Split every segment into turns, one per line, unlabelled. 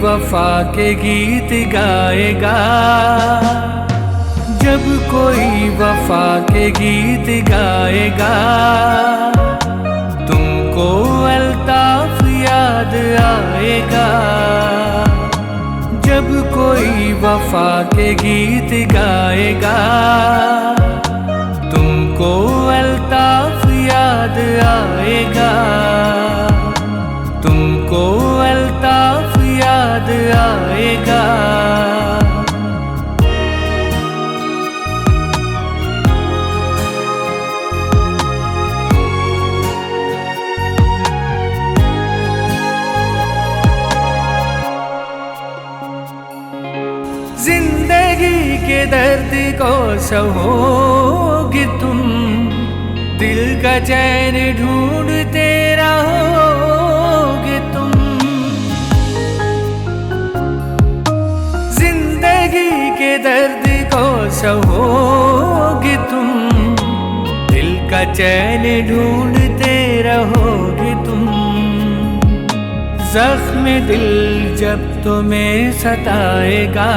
वफा के गीत गाएगा, जब कोई वफा के गीत गाएगा, तुमको अल्ताफ याद आएगा। जब कोई वफा के गीत गाएगा, तुमको अल्ताफ याद आएगा, तुमको अल्ताफ याद आएगा। जिंदगी के दर्द को सहोगे तुम, दिल का चैन ढूंढते रहोगे तुम। जिंदगी के दर्द को सहोगे तुम, दिल का चैन ढूंढते रहोगे तुम। जख्म दिल जब तुम्हें सताएगा,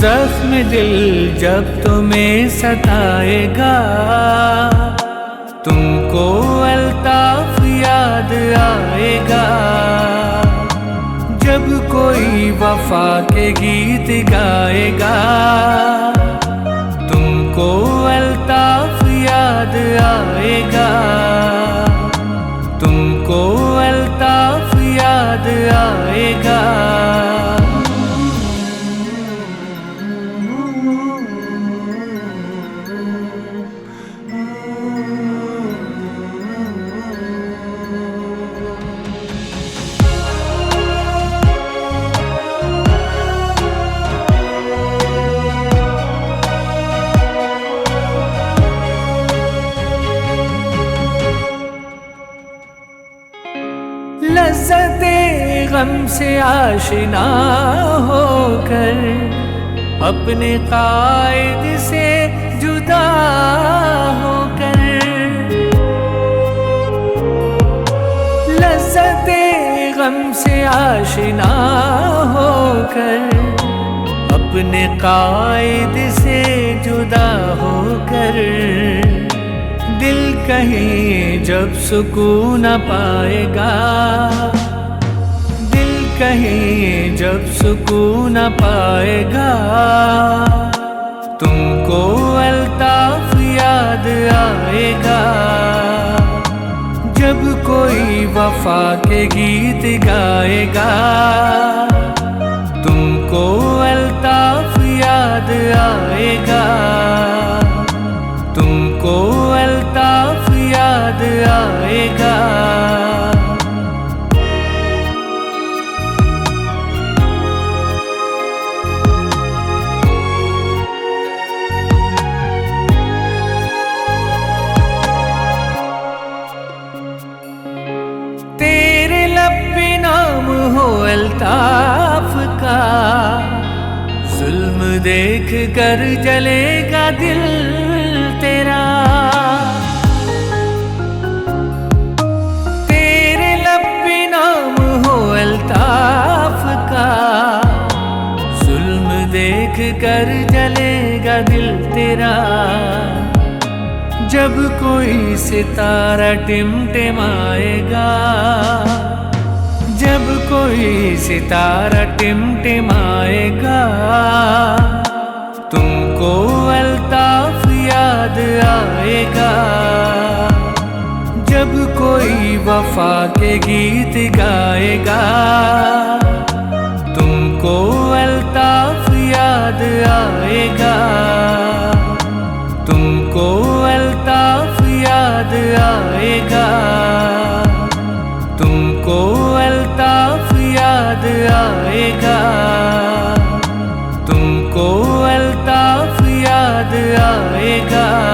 जख्म दिल जब तुम्हें सताएगा, तुमको अल्ताफ याद आएगा। जब कोई वफा के गीत गाएगा, तुमको अल्ताफ याद आएगा, तुमको अल्ताफ याद आएगा। लज़्ज़ते गम से आशिना होकर, अपने कायद से जुदा होकर। लज़्ज़ते गम से आशिना होकर, अपने कायद से जुदा होकर। दिल कहीं जब सुकून न पाएगा, दिल कहीं जब सुकून न पाएगा, तुमको अल्ताफ याद आएगा। जब कोई वफा के गीत गाएगा, तुमको अल्ताफ याद आएगा, तुमको अल्ताफ याद आएगा। तेरे लब पे नाम हो अल्ताफ का, जुल्म देख कर जलेगा दिल तेरा। तेरे लब पे नाम हो अल्ताफ का, जुल्म देख कर जलेगा दिल तेरा। जब कोई सितारा टिमटिमाएगा, जब कोई सितारा टिमटिमाएगा, तुमको अल्ताफ याद आएगा। जब कोई वफा के गीत गाएगा, तुमको अल्ताफ याद आएगा, तुमको अल्ताफ याद आएगा, तुमको अल्ताफ याद आएगा, तुमको अल्ताफ याद आएगा।